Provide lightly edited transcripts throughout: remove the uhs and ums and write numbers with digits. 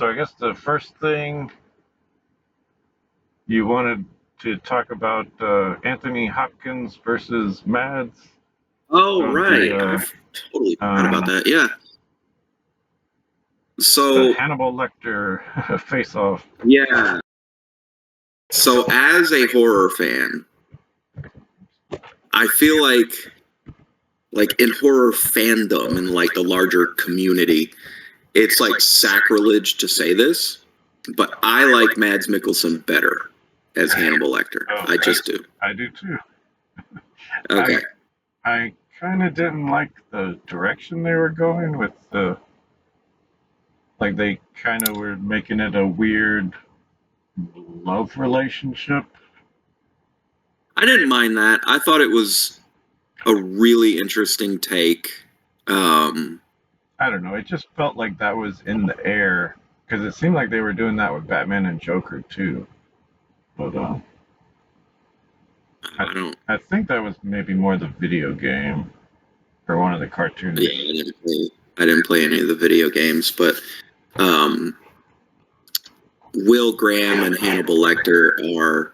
So I guess the first thing you wanted to talk about Anthony Hopkins versus Mads Oh, of right. the I totally forgot about that. Yeah. So, Hannibal Lecter Face-Off. yeah. So, as a horror fan, I feel like in horror fandom and like the larger community, it's like sacrilege to say this, but I like Mads Mikkelsen better as Hannibal Lecter. I just do. I do too. Okay. I kind of didn't like the direction they were going with the, like they kind of were making it a weird love relationship. I didn't mind that. I thought it was a really interesting take. I don't know. It just felt like that was in the air because it seemed like they were doing that with Batman and Joker too. But I think that was maybe more the video game or one of the cartoons. Yeah, I didn't play any of the video games, but Will Graham and Hannibal Lecter are.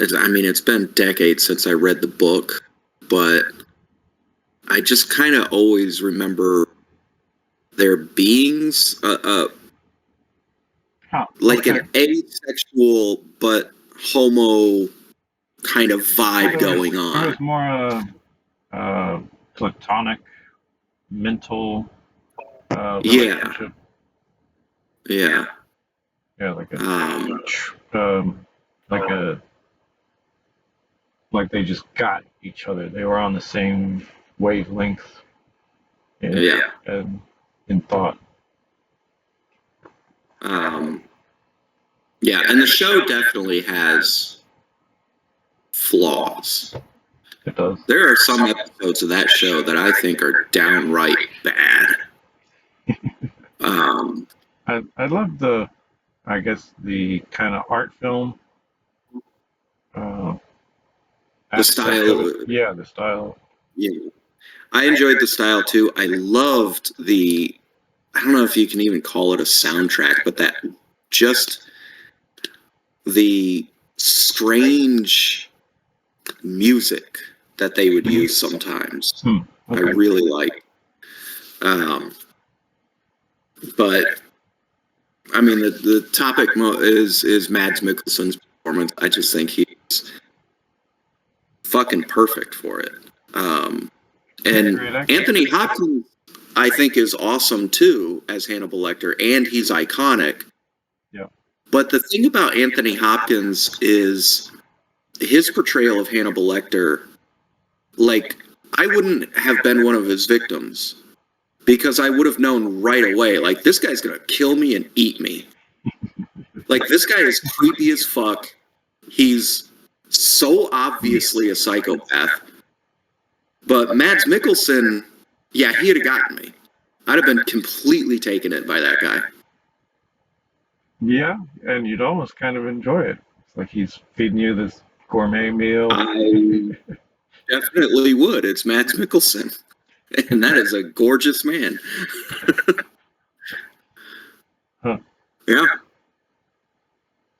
It's been decades since I read the book, but I just kind of always remember their beings, like an asexual but homo kind of vibe going on. It was more platonic, mental relationship. Yeah. Yeah, like they just got each other. They were on the same wavelength. In thought. Yeah, and the show definitely has flaws. It does. There are some episodes of that show that I think are downright bad. I love the kind of art film. The style. Yeah, the style. Yeah. I enjoyed the style too. I loved I don't know if you can even call it a soundtrack, but the strange music that they would use sometimes. Okay. I really like. But I mean, the topic is Mads Mikkelsen's performance. I just think he's fucking perfect for it. And Anthony Hopkins, I think, is awesome too as Hannibal Lecter, and he's iconic. Yeah. But the thing about Anthony Hopkins is his portrayal of Hannibal Lecter, like, I wouldn't have been one of his victims because I would have known right away, like, this guy's going to kill me and eat me. Like, this guy is creepy as fuck. He's so obviously a psychopath. But Mads Mikkelsen, yeah, he'd have gotten me. I'd have been completely taken in by that guy. Yeah, and you'd almost kind of enjoy it. It's like he's feeding you this gourmet meal. I definitely would. It's Mads Mikkelsen. And that is a gorgeous man. Huh. Yeah.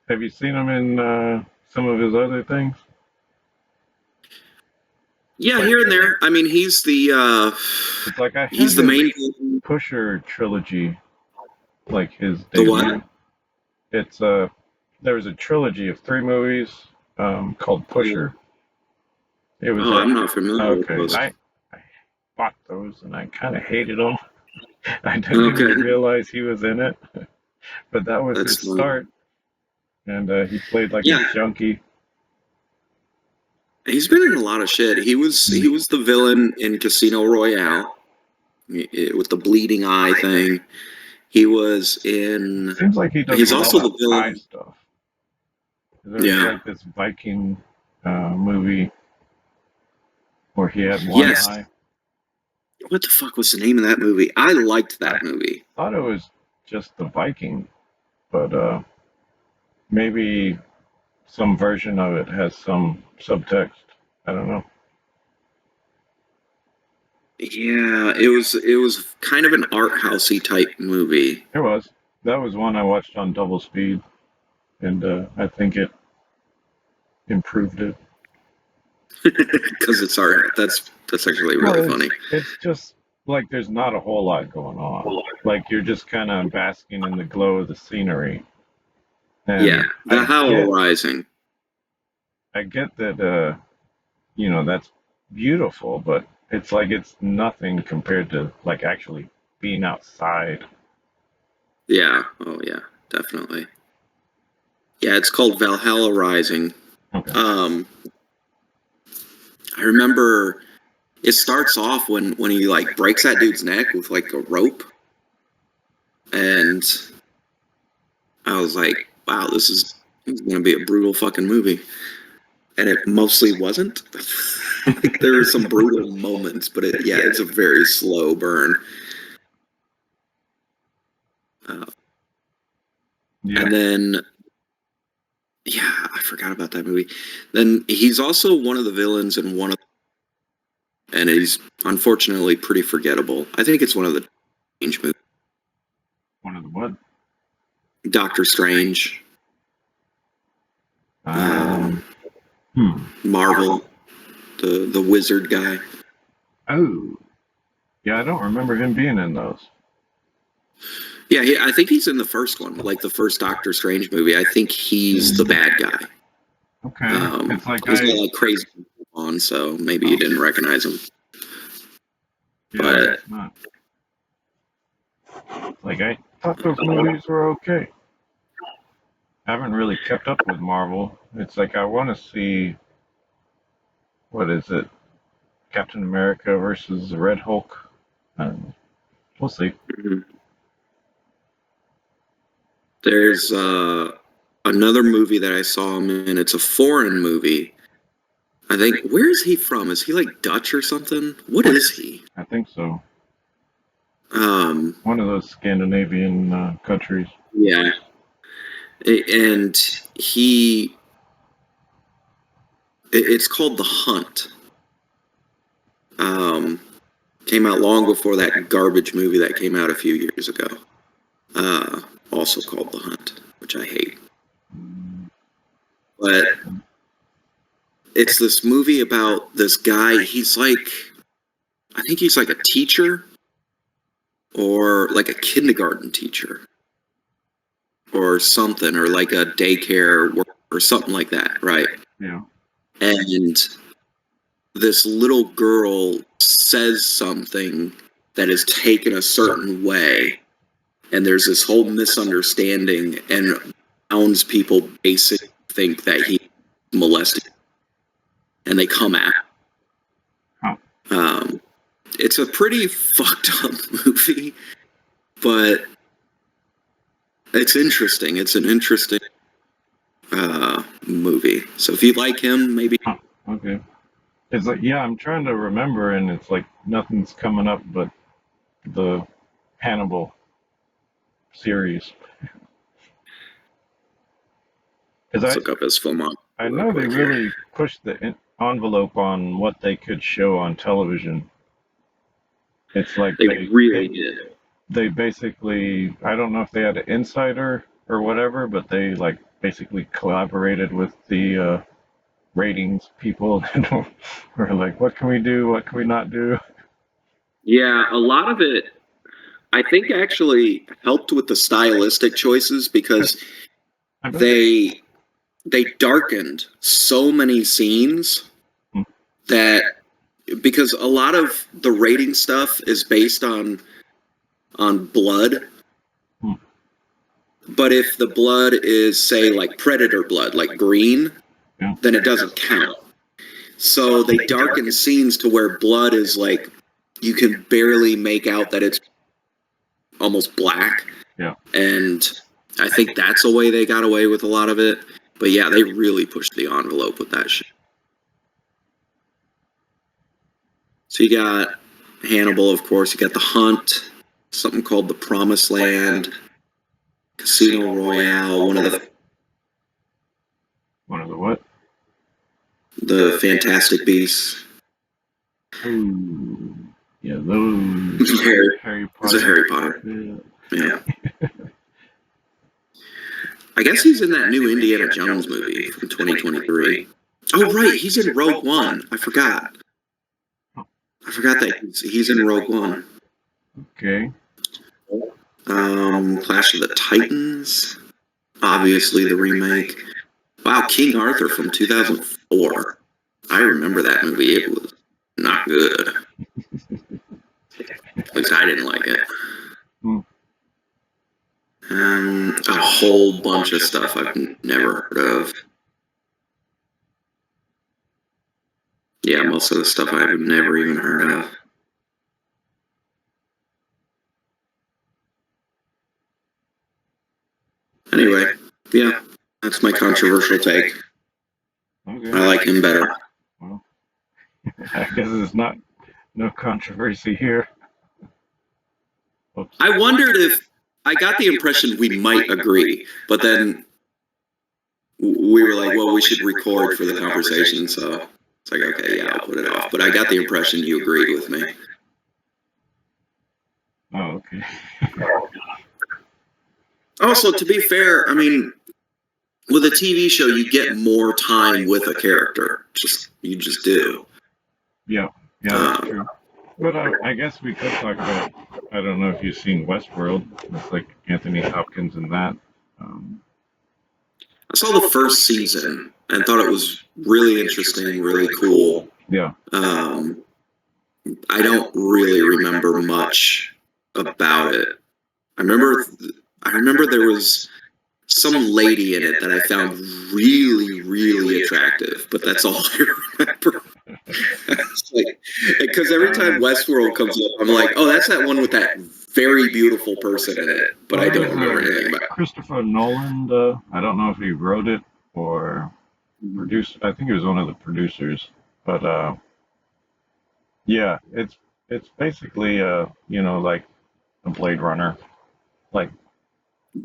Have you seen him in some of his other things? Yeah, here and there. I mean, he's the he's the main Pusher trilogy, like his debut. The what? It's there was a trilogy of 3 movies called Pusher. It was I'm not familiar with those. I bought those and I kind of hated them. I didn't even realize he was in it, but that was his start. And he played like a junkie. He's been in a lot of shit. He was the villain in Casino Royale with the bleeding eye thing. He was in. Seems like he does. He's also the villain. Stuff. There was like this Viking movie where he had one eye. What the fuck was the name of that movie? I liked that movie. I thought it was just the Viking, but maybe some version of it has some subtext. I don't know. Yeah, it was kind of an art housey type movie. It was. That was one I watched on double speed, and I think it improved it. Because it's art. That's actually really Well, funny. it's just like there's not a whole lot going on. Like you're just kind of basking in the glow of the scenery. Yeah, And Valhalla Rising. I get that that's beautiful, but it's like it's nothing compared to like actually being outside. Yeah. Oh yeah, definitely. Yeah, it's called Valhalla Rising. Okay. I remember it starts off when he like breaks that dude's neck with like a rope, and I was like, wow, this is gonna be a brutal fucking movie, and it mostly wasn't. Like, there were some brutal moments, but it's a very slow burn. Yeah. And then, yeah, I forgot about that movie. Then he's also one of the villains in one of, and he's unfortunately pretty forgettable. I think it's one of the Strange movies. One of the what? Doctor Strange. Marvel, the wizard guy. Oh, yeah, I don't remember him being in those. Yeah, I think he's in the first one, like the first Doctor Strange movie. I think he's the bad guy. Okay, it's like he's got like crazy on, so maybe you didn't recognize him. Yeah, but it's not. Like I thought those movies were okay. I haven't really kept up with Marvel. It's like I want to see what is it, Captain America versus the Red Hulk. We'll see. There's another movie that I saw him in. It's a foreign movie. I think. Where is he from? Is he like Dutch or something? What is he? I think so. One of those Scandinavian countries. Yeah. And it's called The Hunt. Came out long before that garbage movie that came out a few years ago. Also called The Hunt, which I hate. But it's this movie about this guy. He's like, I think he's like a teacher or like a kindergarten teacher or something, or like a daycare worker or something like that, right? Yeah. And this little girl says something that is taken a certain way, and there's this whole misunderstanding, and townspeople basically think that he molested, and they come at him. It's a pretty fucked up movie, but it's interesting. It's an interesting movie. So if you like him, maybe. Okay. It's like, yeah, I'm trying to remember, and it's like nothing's coming up but the Hannibal series. Let's look up his filmography. I know they really pushed the envelope on what they could show on television. It's like they really did. They basically, I don't know if they had an insider or whatever, but they like basically collaborated with the ratings people and were like, what can we do? What can we not do? Yeah, a lot of it, I think, actually helped with the stylistic choices because they darkened so many scenes that, because a lot of the rating stuff is based on blood. But if the blood is, say, like predator blood, like green, then it doesn't count. So they darken scenes to where blood is like, you can barely make out that it's almost black. Yeah. And I think that's a way they got away with a lot of it. But yeah, they really pushed the envelope with that shit. So you got Hannibal, of course. You got The Hunt, something called The Promised Land, Casino Royale, one of the what? The Fantastic Beasts. Ooh. Yeah, those Harry Potter. It's a Harry Potter. Yeah. I guess he's in that new Indiana Jones movie from 2023. Oh, right, he's in Rogue One. I forgot. That he's in Rogue One. Okay. Clash of the Titans. Obviously, the remake. Wow, King Arthur from 2004. I remember that movie. It was not good. At least I didn't like it. A whole bunch of stuff I've never heard of. Yeah, most of the stuff I've never even heard of. Anyway, yeah, that's my controversial take. Okay. I like him better. Well, I guess there's no controversy here. Oops. I wondered if I got the impression we might agree, but then we were like, well, we should record for the conversation, so it's like, okay, yeah, I'll put it off. But I got the impression you agreed with me. Oh, okay. Also, to be fair, I mean, with a TV show, you get more time with a character. You just do. Yeah, that's true. But I guess we could talk about, I don't know if you've seen Westworld. It's like Anthony Hopkins in that. I saw the first season and thought it was really interesting, really cool. Yeah. I don't really remember much about it. I remember there was some lady in it that I found really, really attractive, but that's all I remember. Because every time Westworld comes up, I'm like, oh, that's that one with that very beautiful person in it, but I don't remember anything about it. Christopher Nolan, I don't know if he wrote it or produced. I think he was one of the producers, but yeah, it's basically like a Blade Runner, like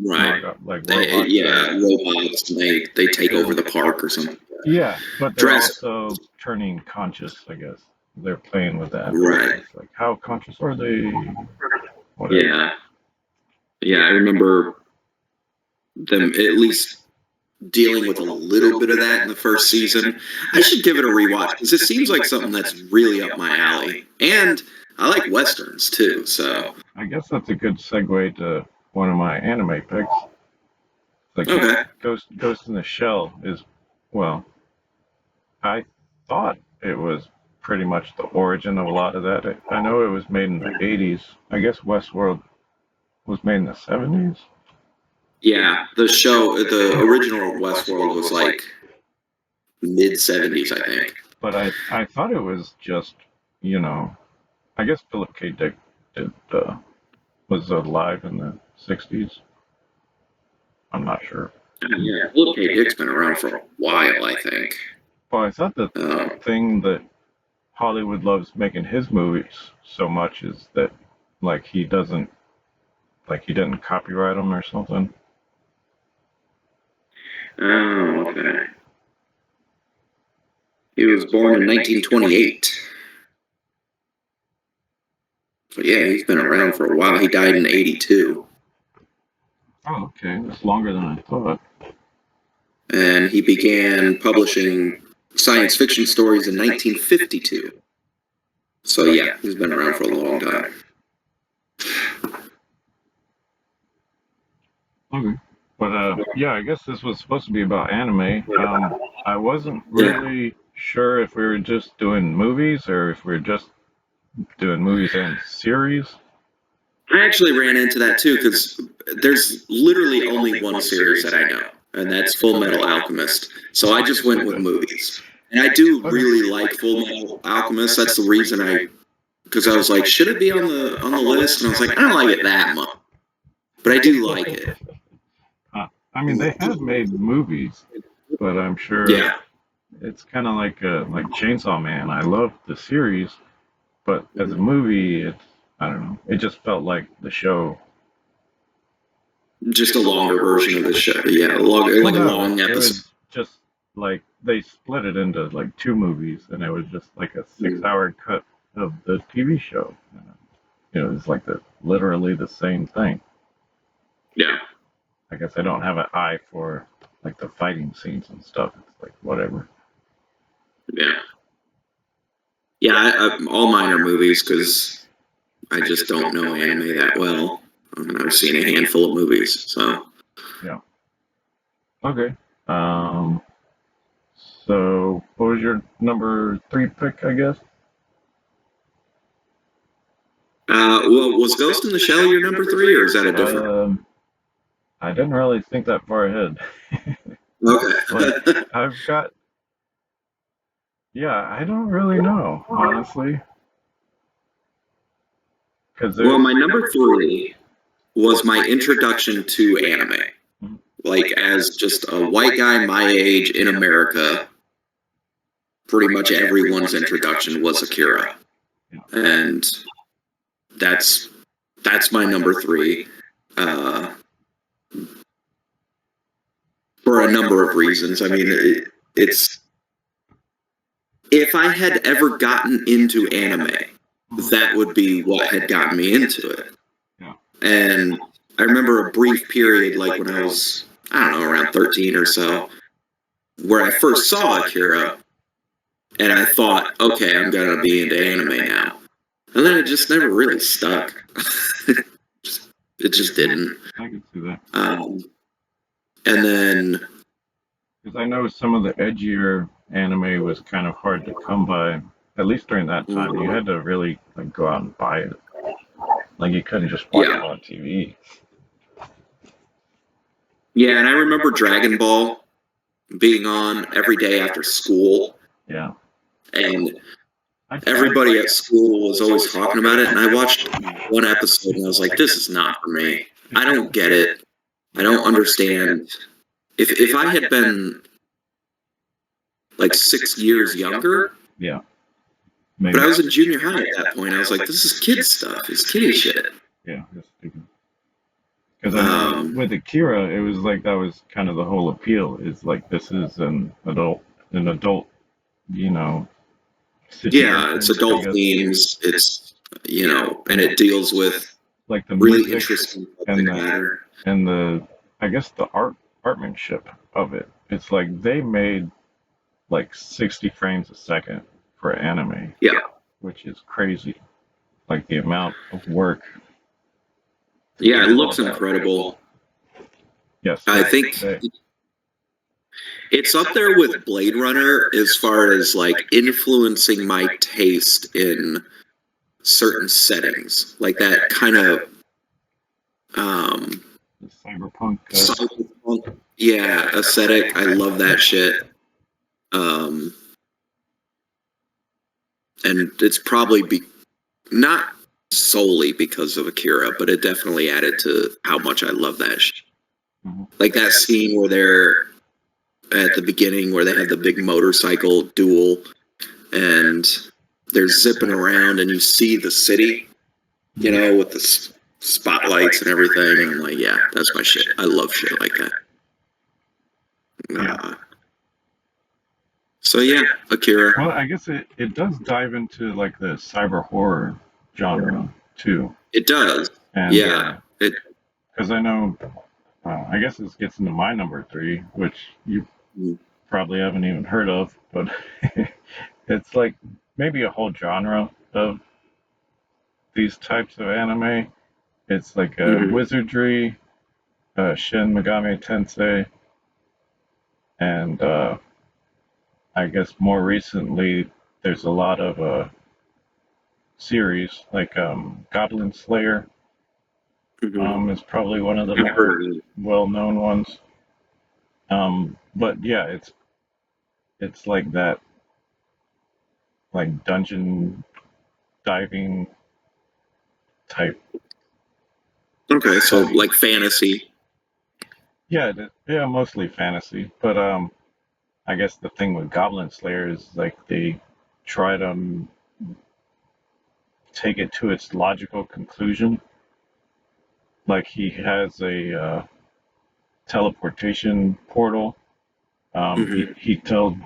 right, like robots. They take over the park or something. Yeah, but they're also turning conscious, I guess. They're playing with that. Right. It's like, how conscious are they? Whatever. Yeah, I remember them at least dealing with a little bit of that in the first season. I should give it a rewatch because it seems like something that's really up my alley. And I like Westerns too, so. I guess that's a good segue to one of my anime picks. Like okay. Ghost in the Shell is, well, I thought it was pretty much the origin of a lot of that. I know it was made in the 80s. I guess Westworld was made in the 70s. Yeah, the original Westworld was like mid 70s, I think. But I thought it was just, I guess Philip K. Dick was alive in the 60s. I'm not sure. Yeah, Philip K. Dick's been around for a while, I think. Well, I thought the thing that Hollywood loves making his movies so much is that, like, he didn't copyright them or something. Oh, okay. He was born in 1928. So yeah, he's been around for a while. He died in 82. Oh, okay. That's longer than I thought. And he began publishing science fiction stories in 1952. So yeah, he's been around for a long time. Okay. But yeah, I guess this was supposed to be about anime. I wasn't really sure if we were just doing movies or if we were just doing movies and series. I actually ran into that too because there's literally only one series that I know, and that's Full Metal Alchemist. So I just went with movies. And I do really like Full Metal Alchemist. That's the reason because I was like, should it be on the list? And I was like, I don't like it that much, but I do like it. I mean, they have made movies, but I'm sure it's kind of like Chainsaw Man. I love the series, but as a movie, I don't know. It just felt like the show. Just a longer version of the show. Yeah, like a long episode. It was just like they split it into like two movies, and it was just like a 6-hour cut of the TV show. It was like literally the same thing. Yeah. I guess I don't have an eye for like the fighting scenes and stuff. It's like whatever. Yeah. Yeah, all mine are movies because I just don't know anime that well. I've seen a handful of movies, so. Yeah. Okay. So what was your number 3 pick? I guess. Well, was Ghost in the Shell your number 3, or is that a different? I didn't really think that far ahead. Like Okay. I've got. Yeah, I don't really know honestly, because Well, there's. my number 3 was my introduction to anime. Like, as just a white guy my age in America, pretty much everyone's introduction was Akira. And that's my number 3. Uh, for a number of reasons. I mean, it's if I had ever gotten into anime, that would be what had gotten me into it. Yeah. And I remember a brief period, like when I was, I don't know, around 13 or so, where I first saw Akira, and I thought, okay, I'm gonna be into anime now. And then it just never really stuck. It just didn't. I can see that. And then, because I know some of the edgier anime was kind of hard to come by, at least during that time. You had to really like go out and buy it. Like you couldn't just watch it on TV. Yeah, and I remember Dragon Ball being on every day after school. Yeah. And everybody at school was always talking about it, and I watched one episode and I was like, this is not for me. I don't get it. I don't understand. If I had been like 6 years younger, yeah. Maybe. But I was in junior high at that point. I was like, this is kid stuff. It's kiddie shit. Yeah, that's stupid. Because with Akira, it was like that was kind of the whole appeal. Is like this is an adult, you know. Yeah, it's adult themes. It's and it deals with like the really interesting and the I guess the artmanship of it. It's like they made like 60 frames a second for anime. Yeah, which is crazy. Like the amount of work. Yeah, it looks incredible. Yes, I think it's up there with Blade Runner as far as like influencing my taste in certain settings, like that kind of cyberpunk. Yeah, aesthetic. I love that shit. And it's probably not solely because of Akira, but it definitely added to how much I love that shit. Mm-hmm. Like that scene where they're at the beginning where they have the big motorcycle duel and they're zipping around and you see the city, with the spotlights and everything. And I'm like, yeah, that's my shit. I love shit like that. So yeah, Akira. Well, I guess it does dive into like the cyber horror genre too. It does. And, yeah. Because I know, I guess this gets into my number 3, which you probably haven't even heard of, but it's like maybe a whole genre of these types of anime. It's like a wizardry, Shin Megami Tensei, and I guess more recently there's a lot of series like Goblin Slayer is probably one of the more well-known ones. But yeah, it's like that, like dungeon diving type. Okay, so like fantasy. Yeah, mostly fantasy. But I guess the thing with Goblin Slayer is like they try to take it to its logical conclusion. Like he has a teleportation portal. He told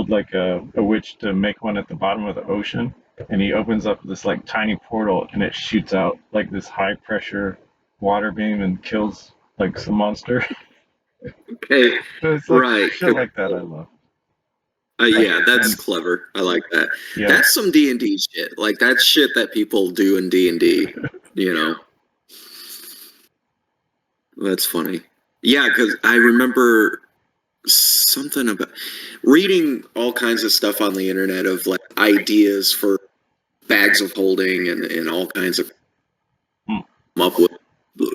like a witch to make one at the bottom of the ocean, and he opens up this like tiny portal, and it shoots out like this high pressure water beam and kills like some monster. Okay, It's like right. shit like that I love. Yeah, that's clever. I like that. Yeah. That's some D&D shit. Like, that's shit that people do in D&D, you know? That's funny. Yeah, because I remember something about reading all kinds of stuff on the internet of, like, ideas for bags of holding and all kinds of come up with,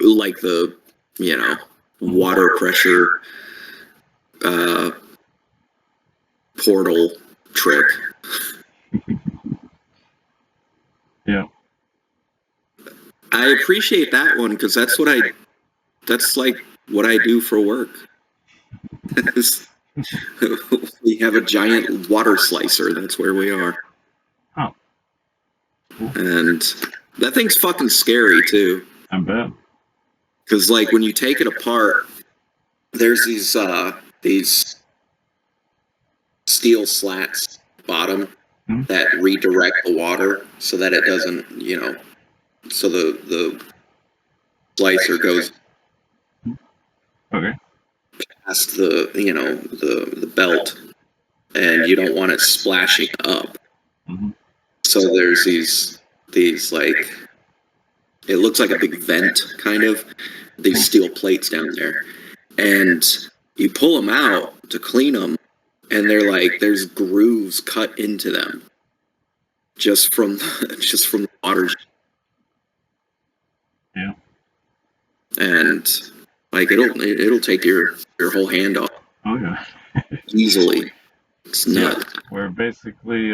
like, the, you know, water pressure portal trick. Yeah. I appreciate that one because that's like what I do for work. We have a giant water slicer. That's where we are. Huh. Cool. And that thing's fucking scary too. I bet. Because like when you take it apart, there's these steel slats bottom that redirect the water so that it doesn't, you know, so the slicer goes Okay. past the, you know, the belt, and you don't want it splashing up. Mm-hmm. So there's these like, it looks like a big vent kind of, these steel plates down there, and you pull them out to clean them, and they're like, there's grooves cut into them just from the water. Yeah. And like it'll take your whole hand off. Oh yeah. Easily. It's nuts. Yeah. We're basically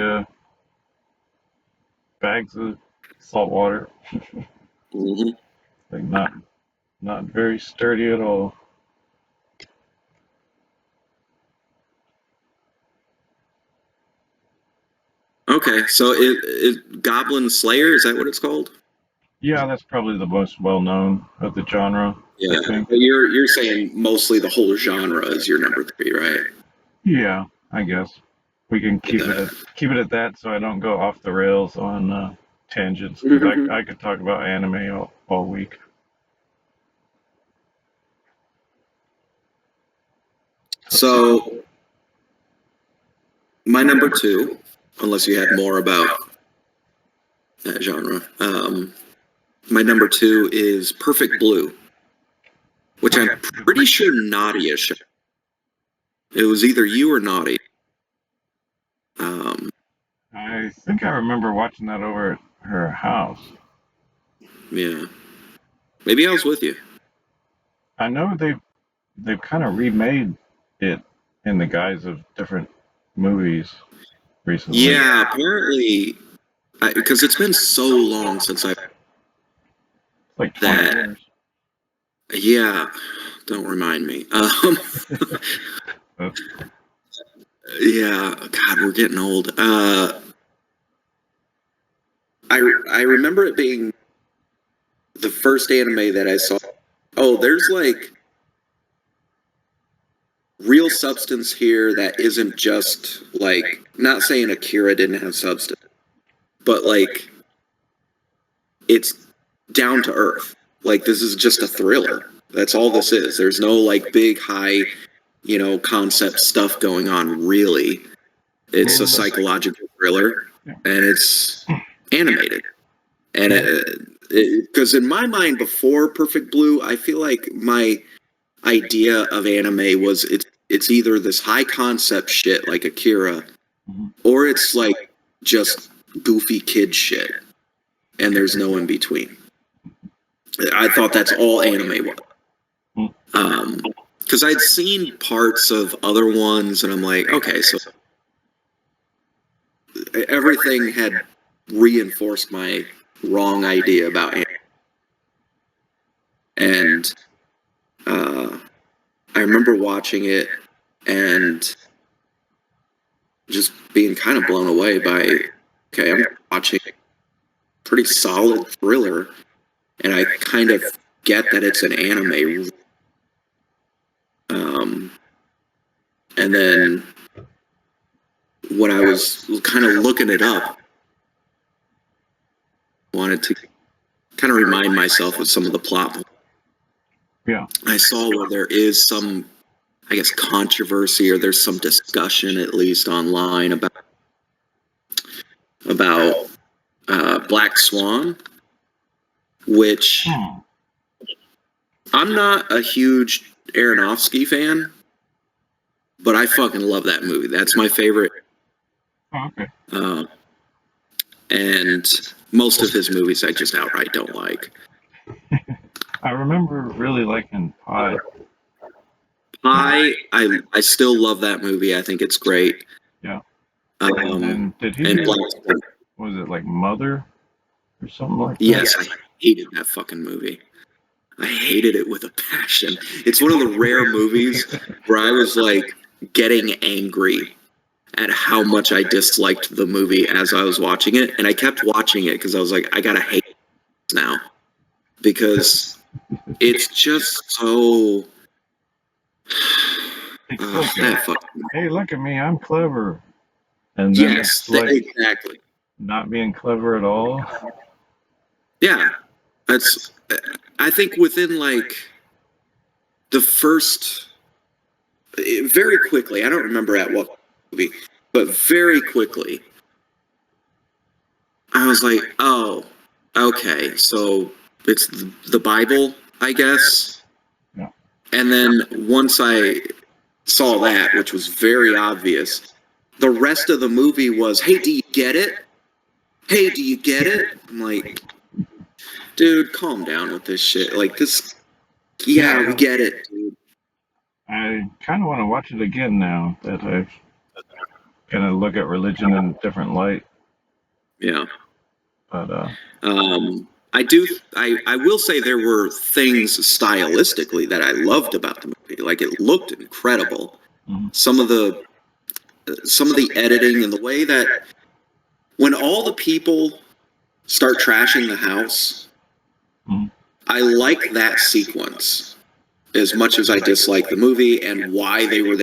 bags of salt water. Mm-hmm. Like not very sturdy at all. Okay, so it Goblin Slayer, is that what it's called? Yeah, that's probably the most well known of the genre. Yeah, I think. but you're saying mostly the whole genre is your number 3, right? Yeah, I guess we can keep it at that, so I don't go off the rails on tangents. Because I could talk about anime all week. So my number 2, unless you had more about that genre, my number 2 is Perfect Blue, which I'm pretty sure Nadia showed. It was either you or Naughty. I think I remember watching that over at her house. Yeah, maybe I was with you. I know they've kind of remade it in the guise of different movies recently. Yeah, apparently, because it's been so long since I. Like 20 years. Yeah, don't remind me. Yeah, God, we're getting old. I remember it being the first anime that I saw. Oh, there's like real substance here that isn't just like, not saying Akira didn't have substance, but like it's down to earth. Like this is just a thriller. That's all this is. There's no like big high, you know, concept stuff going on really. It's a psychological thriller and it's animated. And because in my mind before Perfect Blue, I feel like my idea of anime was it's either this high concept shit like Akira, or it's like just goofy kid shit, and there's no in between. I thought that's all anime was. Because I'd seen parts of other ones, and I'm like, okay, so everything had reinforced my wrong idea about anime. And I remember watching it and just being kind of blown away by, okay, I'm watching a pretty solid thriller, and I kind of get that it's an anime. And then when I was kind of looking it up, wanted to kind of remind myself of some of the plot. Yeah. I saw where there is some, I guess, controversy, or there's some discussion, at least online, about Black Swan, which I'm not a huge Aronofsky fan, but I fucking love that movie. That's my favorite. Oh, okay. And most of his movies I just outright don't like. I remember really liking Pi. I still love that movie. I think it's great. Yeah. And did he and do, Black, was it like Mother or something like that? yes, I hated that fucking movie. I hated it with a passion. It's one of the rare movies where I was like getting angry at how much I disliked the movie as I was watching it, and I kept watching it because I was like, I gotta hate this now, because it's just so. Hey, look at me, I'm clever. And then yes, it's like exactly. not being clever at all. Yeah, that's. I think within like the first, very quickly. I don't remember at what movie, but very quickly, I was like, oh, okay, so it's the Bible, I guess. Yeah. And then once I saw that, which was very obvious, the rest of the movie was, hey, do you get it? Hey, do you get it? I'm like, dude, calm down with this shit. Like, this, yeah, we get it, dude. I kind of want to watch it again now that I've kind of look at religion in a different light. Yeah. But I will say there were things stylistically that I loved about the movie. Like, it looked incredible. mm-hmm. Some of the editing and the way that when all the people start trashing the house, Mm-hmm. I like that sequence as much as I dislike the movie and why they were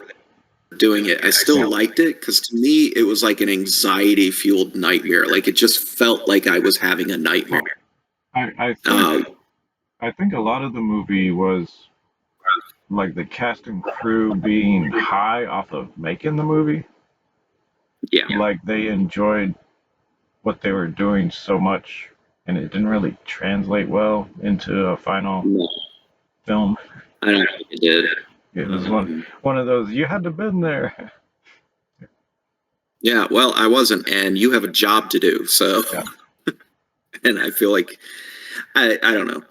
doing it. I still liked it because to me it was like an anxiety-fueled nightmare. Like, it just felt like I was having a nightmare. I think a lot of the movie was like the cast and crew being high off of making the movie. Yeah. Like they enjoyed what they were doing so much, and it didn't really translate well into a final film. I don't think it did. It was one of those, you had to been there. Yeah, well, I wasn't, and you have a job to do, so. Yeah. And I feel like, I don't know.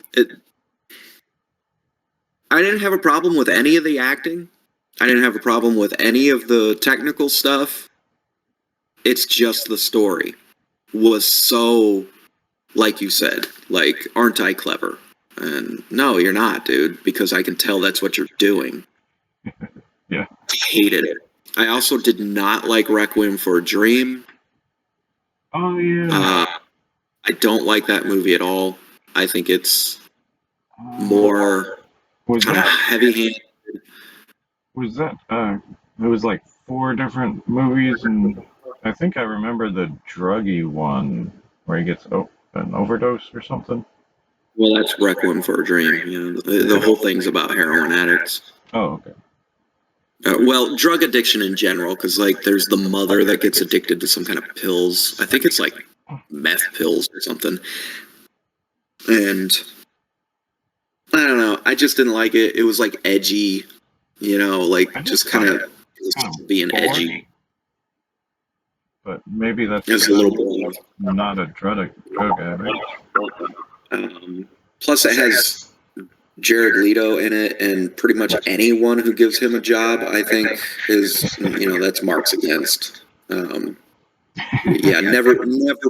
I didn't have a problem with any of the acting. I didn't have a problem with any of the technical stuff. It's just the story was so, like you said, like, aren't I clever? And no, you're not, dude, because I can tell that's what you're doing. Yeah. Hated it. I also did not like Requiem for a Dream. Oh, yeah. I don't like that movie at all. I think it's more kind of heavy-handed. Was that, it was like 4 different movies, and I think I remember the druggy one where he gets an overdose or something. Well, that's Requiem for a Dream. You know, the whole thing's about heroin addicts. Oh, okay. Well, drug addiction in general, because like there's the mother that gets addicted to some kind of pills. I think it's like meth pills or something. And I don't know. I just didn't like it. It was like edgy, you know, like just kind of being boring. edgy. But maybe that's a little boring. Not a drug addict. Plus, it has Jared Leto in it, and pretty much anyone who gives him a job, I think, is, you know, that's marks against. Yeah, never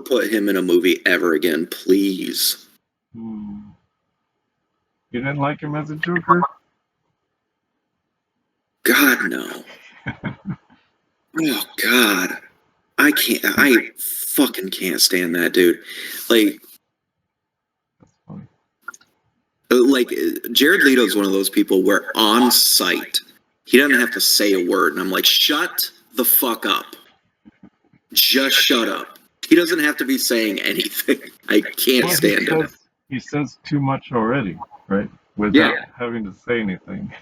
put him in a movie ever again, please. You didn't like him as a Joker? God, no. Oh, God. I fucking can't stand that dude. Like, Jared Leto's one of those people where on sight, he doesn't have to say a word. And I'm like, shut the fuck up. Just shut up. He doesn't have to be saying anything. I can't stand it. He says too much already, right? without having to say anything.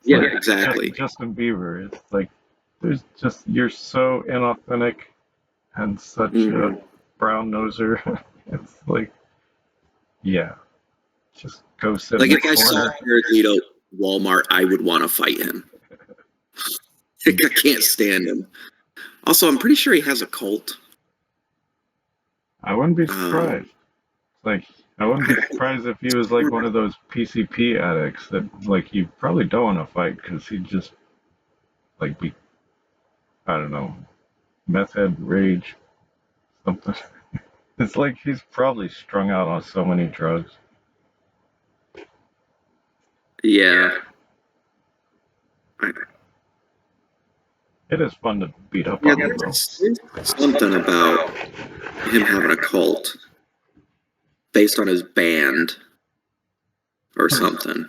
Yeah, like exactly. Justin Bieber. It's like you're so inauthentic and such a brown noser. It's like, yeah, just go sit. Like if I saw Jared Leto at Walmart, I would want to fight him. I can't stand him. Also, I'm pretty sure he has a cult. I wouldn't be surprised. I wouldn't be surprised if he was like one of those PCP addicts that like you probably don't want to fight because he'd just like be, I don't know, meth head rage, something. It's like he's probably strung out on so many drugs. Yeah. It is fun to beat up on him, though. There's something about him having a cult based on his band or something.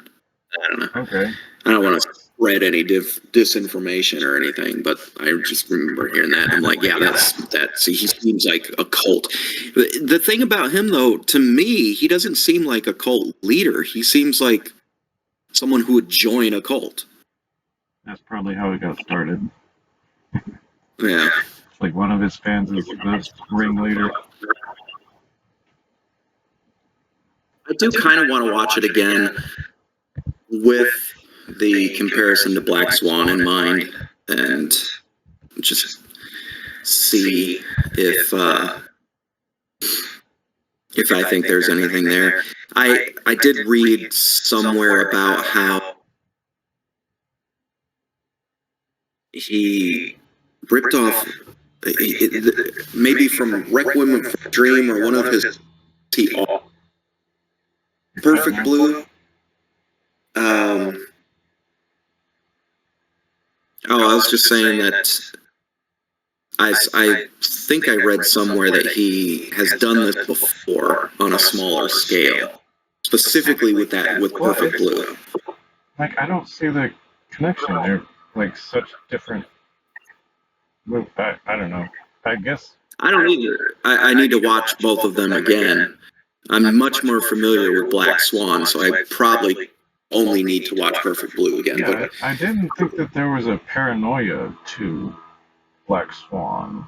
I don't know. Okay. I don't want to spread any disinformation or anything, but I just remember hearing that. I'm like, yeah, that's he seems like a cult. The thing about him, though, to me, he doesn't seem like a cult leader. He seems like someone who would join a cult. That's probably how it got started. Yeah. Like one of his fans is the ringleader. I do kind of want to watch it again with the comparison to Black Swan in mind and just see if I think there's anything there. I did read somewhere about how he ripped off maybe from Requiem for a Dream or one of his Perfect Blue. I was just saying that I think I read somewhere that he has done this before on a smaller scale, specifically with Perfect Blue. Like I don't see the connection. They're like such different. I don't know. I guess I don't either. I need to watch both of them again. I'm much more familiar with Black Swan, so I probably only need to watch Perfect Blue again. Yeah, but I didn't think that there was a paranoia to Black Swan.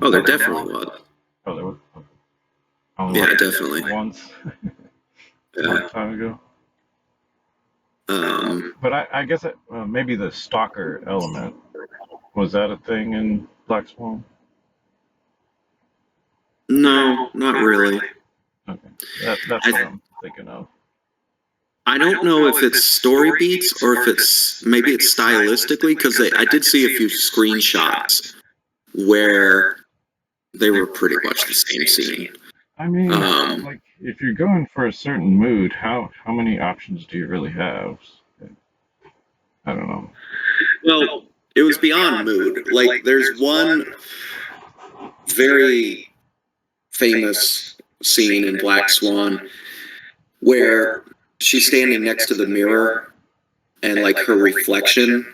Oh, there definitely was. Oh, there was. Yeah, definitely. Once, a long time ago. But I guess maybe the stalker element, was that a thing in Black Swan? No, not really. Okay, that's what I'm thinking of. I don't know if it's story beats or if it's stylistically, because I did see a few screenshots where they were pretty much the same scene. I mean, like if you're going for a certain mood, how many options do you really have? I don't know. Well, it was beyond mood. Like there's one very famous scene in Black Swan where she's standing next to the mirror and like her reflection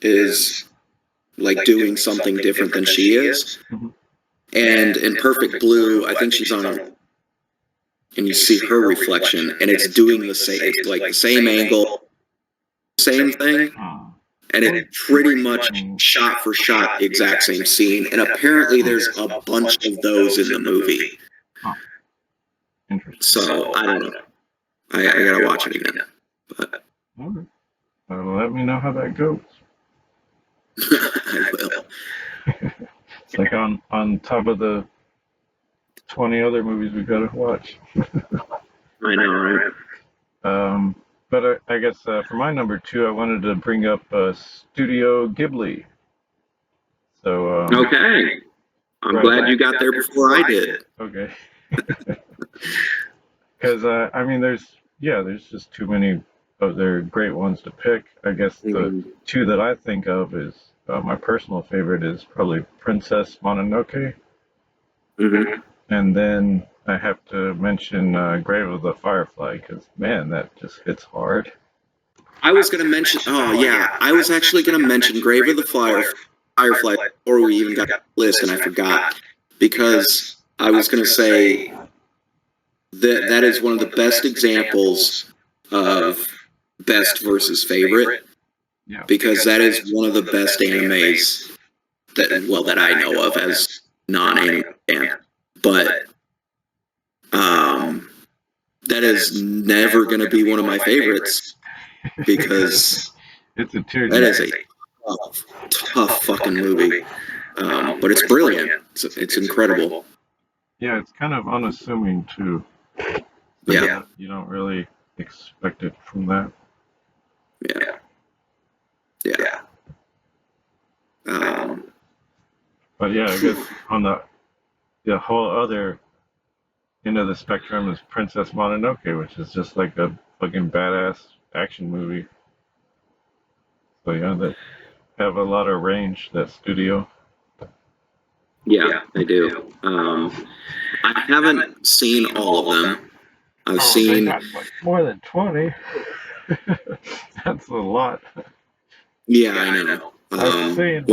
is like doing something different than she is. And in Perfect Blue, I think she's on a, and you see her reflection and it's doing the same, it's like the same angle, same thing. And it's pretty much shot for shot the exact same scene. And apparently there's a bunch of those in the movie. So I don't know. I gotta watch it again. But okay. Let me know how that goes. I will. It's like on top of the 20 other movies we gotta watch. I know, right? But I guess for my number 2, I wanted to bring up Studio Ghibli. So okay, I'm glad you got there before I did. Okay. Because I mean, there's just too many of their great ones to pick. I guess the two that I think of is my personal favorite is probably Princess Mononoke, and then I have to mention Grave of the Firefly because man, that just hits hard. I was going to mention. Oh yeah, I was actually going to mention Grave of the Firefly before we even got the list, and I forgot because I was going to say that is one of the best examples of best versus favorite, Yeah. because that is one of the best animes that I know of as non-anime fan. But that is never going to be one of my favorites, because it's a tear. that is a tough fucking movie. But it's brilliant. It's incredible. Yeah, it's kind of unassuming too. Yeah. You don't really expect it from that. Yeah. But yeah, I guess on the whole other end of the spectrum is Princess Mononoke, which is just like a fucking badass action movie. So yeah, they have a lot of range, that studio. Yeah, they do. I haven't seen all of them. I've seen. They got like more than 20. That's a lot. Yeah, I know. I've seen.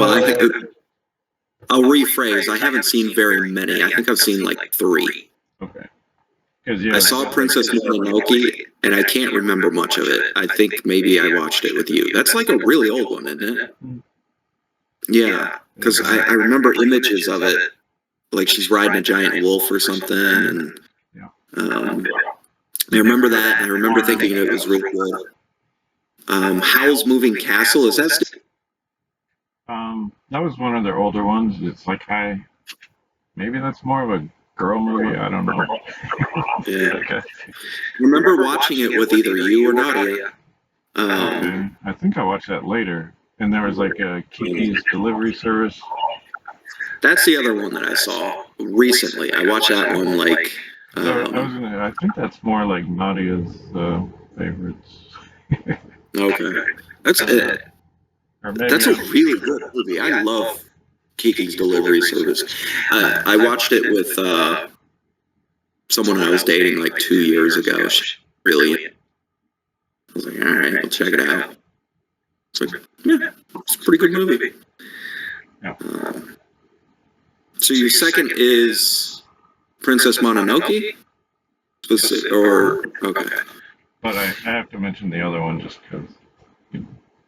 I'll rephrase. I haven't seen very many. I think I've seen like 3. Okay. Yeah, I saw Princess Mononoke, and I can't remember much of it. I think maybe I watched it with you. That's like a really old one, isn't it? Yeah, because I remember images of it, like she's riding a giant wolf or something, and I remember that, and I remember thinking it was really good. Howl's Moving Castle, is that still? That was one of their older ones. It's like maybe that's more of a girl movie. I don't know. Yeah. Okay. Remember watching it with either you or Nadia. Okay. I think I watched that later, and there was like a Kiki's Delivery Service. That's the other one that I saw recently. I watched that one like. I think that's more like Nadia's favorites. Okay, that's a really good movie. I love Kiki's Delivery Service. I watched it with someone I was dating like 2 years ago. Really, I was like, all right, I'll check it out. It's like, yeah, it's a pretty good movie. Yeah. So your second is Princess Mononoke? Okay. But I have to mention the other one just because.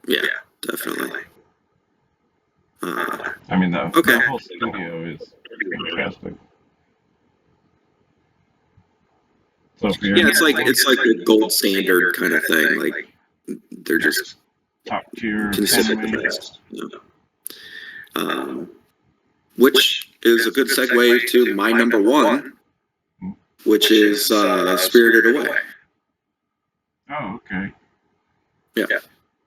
Yeah, definitely. I mean, the whole studio is fantastic. So it's like a gold standard kind of thing. Like they're just top tier, considered the best. Which is a good segue to my number one, which is Spirited Away. Oh, okay. Yeah.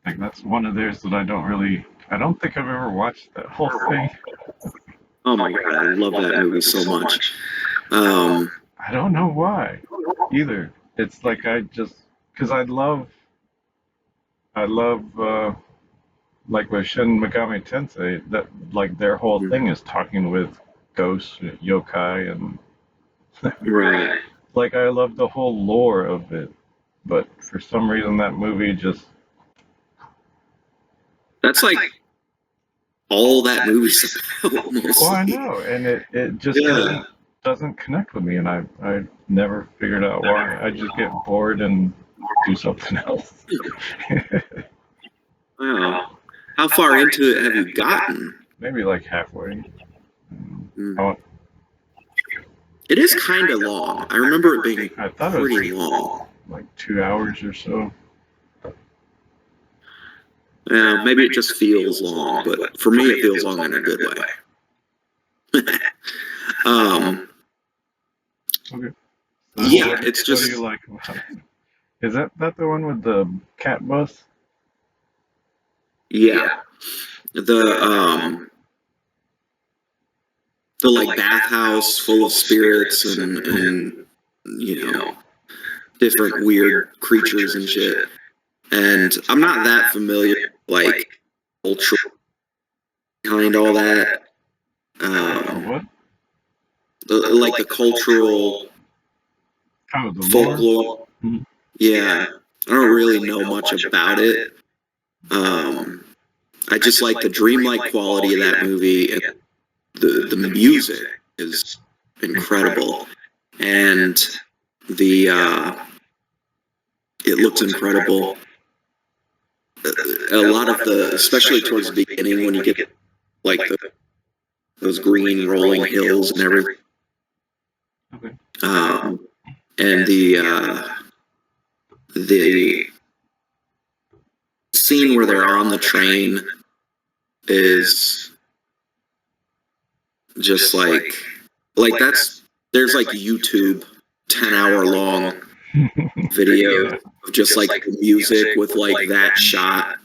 Like that's one of theirs that I don't think I've ever watched that whole thing. Oh my god, I love that movie so much. I don't know why either. It's like because I love like with Shin Megami Tensei, that like their whole thing is talking with ghosts, yokai, and right. Like I love the whole lore of it, but for some reason that movie just. That's like all that movie's about. Well, I know, and it just doesn't connect with me, and I never figured out why. I just get bored and do something else. Wow. How far into it have you gotten? Maybe like halfway. It is kind of long. I remember it being pretty it was long. Like 2 hours or so. Yeah, maybe it just feels long, but for me it feels long in a good way. Okay. Yeah, it's just. What do you like about it? Is that the one with the cat bus? Yeah. The like bathhouse full of spirits and different weird creatures and shit. And I'm not that familiar, like, culture behind all that. What? Like the cultural the folklore. Mm-hmm. Yeah, I don't really know much about it. I just like the dreamlike quality of that movie, and the music is incredible. And The it looks incredible. A lot of the, especially towards the beginning, when you get like those green rolling hills and everything. Okay. And the scene where they're on the train is just like there's like YouTube 10-hour long video of just like the music with like that shot,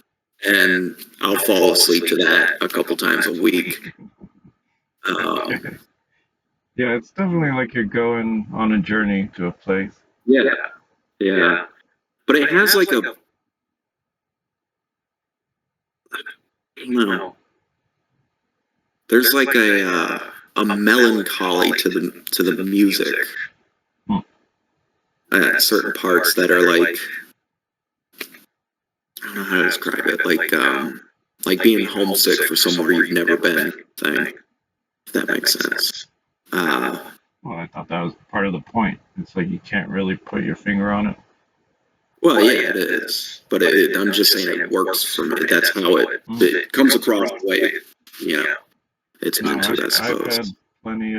and I'll fall asleep to that a couple times a week. Yeah, it's definitely like you're going on a journey to a place. Yeah. But it has like a, I don't know. There's like a melancholy to the music at certain parts that are like, I don't know how to describe it, like being homesick for somewhere you've never been thing, if that makes sense. Well, I thought that was part of the point. It's like you can't really put your finger on it. Well, yeah, it is, but I'm just saying it works for me. That's how it comes across the way, it's meant to, I suppose. I've had plenty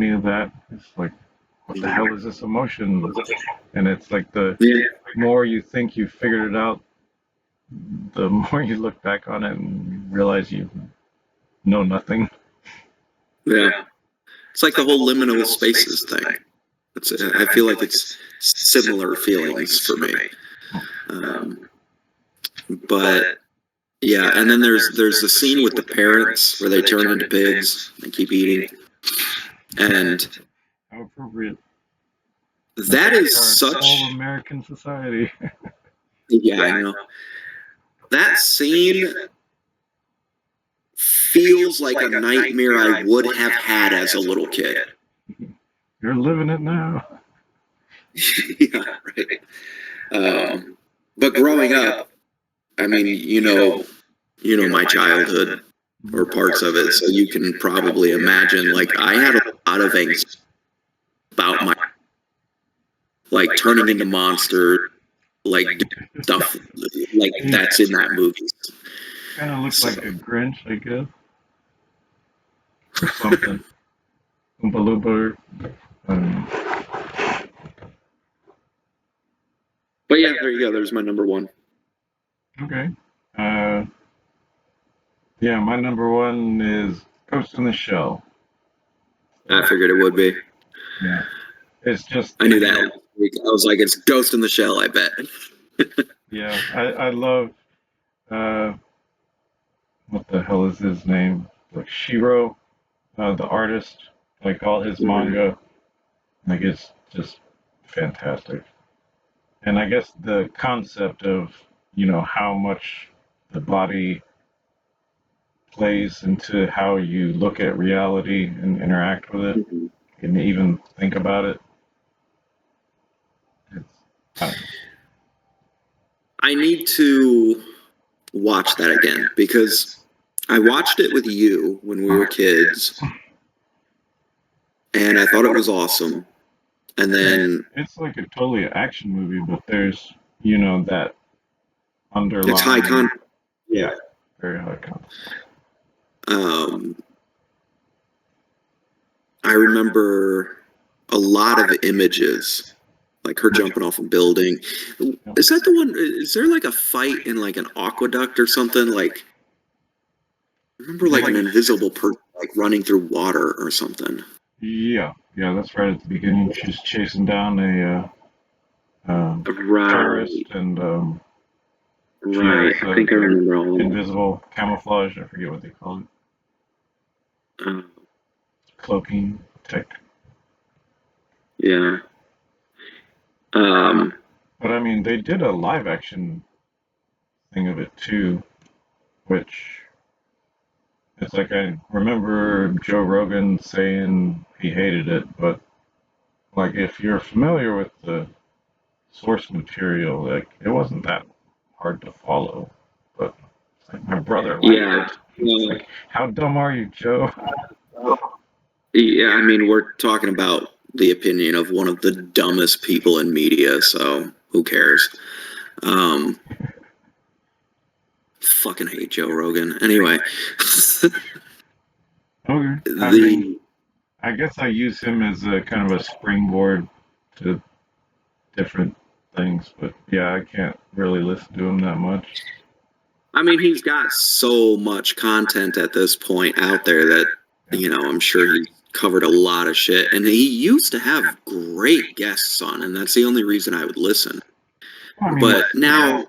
of that. It's like, what the hell is this emotion? And it's like the more you think you figured it out, the more you look back on it and realize you know nothing. Yeah. It's like the whole liminal spaces thing. I feel like it's similar feelings for me. But yeah, and then there's the scene with the parents where they turn into pigs and keep eating. And how appropriate. That is such all-American society. Yeah, I know. That scene feels like a nightmare I would have had as a little kid. You're living it now. Yeah, right. But growing up, I mean, you know my childhood or parts of it, so you can probably imagine. Like, I had a lot of anxiety about my, like, turning into monsters, like stuff like that's in that movie. Kind of looks like a Grinch, I guess, or something. Oompa Loompa. But yeah, there you go. There's my number one. Okay. Yeah, my number one is Ghost in the Shell. I figured it would be. Yeah. It's just... I knew that last week. I was like, it's Ghost in the Shell, I bet. Yeah, I love... what the hell is his name? Like Shiro, the artist. Like all his manga. Like, it's just fantastic. And I guess the concept of, how much the body plays into how you look at reality and interact with it and even think about it. I need to watch that again because I watched it with you when we were kids and I thought it was awesome. And then it's like a totally action movie, but there's, that underlying... It's high concept. Yeah, very high concept. I remember a lot of images, like her jumping off a building. Is that the one? Is there like a fight in like an aqueduct or something? Like, I remember like an invisible person like running through water or something. Yeah, that's right at the beginning. She's chasing down a terrorist, and right. I think I remember all that. Invisible camouflage. I forget what they call it. Cloaking tech. Yeah. But I mean, they did a live action thing of it too, which it's like I remember Joe Rogan saying he hated it, but like if you're familiar with the source material, like it wasn't that hard to follow. But like my brother liked it. Like, how dumb are you, Joe? Yeah, I mean, we're talking about the opinion of one of the dumbest people in media, so who cares? Fucking hate Joe Rogan. Anyway. Okay. I guess I use him as a kind of a springboard to different things, but yeah, I can't really listen to him that much. I mean, he's got so much content at this point out there that, I'm sure he's covered a lot of shit. And he used to have great guests on, and that's the only reason I would listen. But now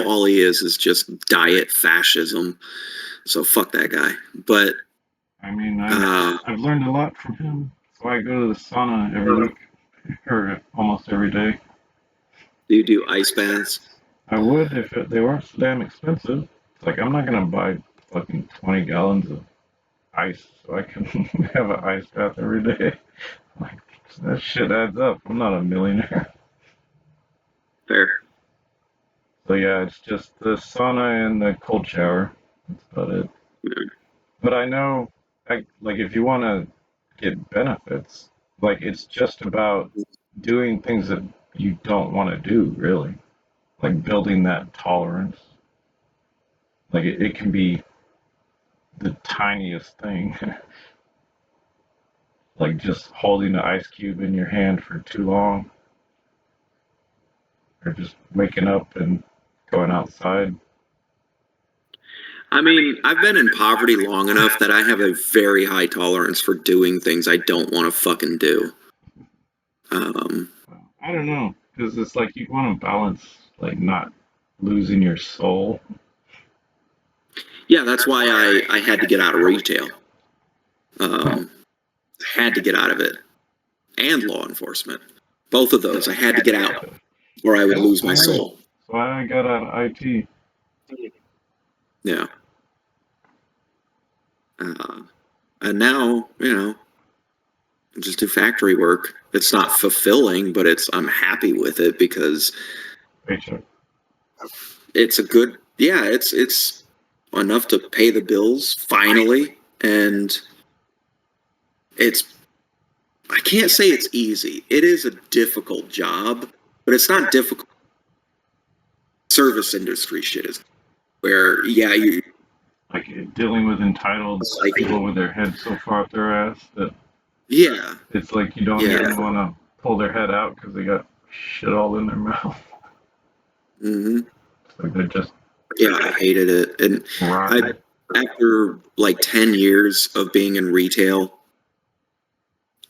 all he is just diet fascism. So fuck that guy. But I mean, I've learned a lot from him. So I go to the sauna every week, or almost every day. Do you do ice baths? I would if they weren't so damn expensive. It's like I'm not gonna buy fucking 20 gallons of ice so I can have an ice bath every day. Like that shit adds up. I'm not a millionaire. Fair. So yeah, it's just the sauna and the cold shower. That's about it. Yeah. But I know, like if you want to get benefits, like it's just about doing things that you don't want to do, really. Like building that tolerance. Like it can be the tiniest thing. Like just holding an ice cube in your hand for too long. Or just waking up and going outside. I mean, I've been in poverty long enough that I have a very high tolerance for doing things I don't want to fucking do. I don't know, because it's like you want to balance, like not losing your soul. Yeah, that's why I had to get out of retail. Had to get out of it. And law enforcement. Both of those. I had to get out or I would lose my soul. So I got out of IT. Yeah. And now, just do factory work. It's not fulfilling, but I'm happy with it because it's a good, it's enough to pay the bills finally. And I can't say it's easy. It is a difficult job, but it's not difficult. Service industry shit is where, you like dealing with entitled people with their head so far up their ass that it's like you don't even want to pull their head out because they got shit all in their mouth. Mm-hmm. It's like they're just I hated it. And after like 10 years of being in retail,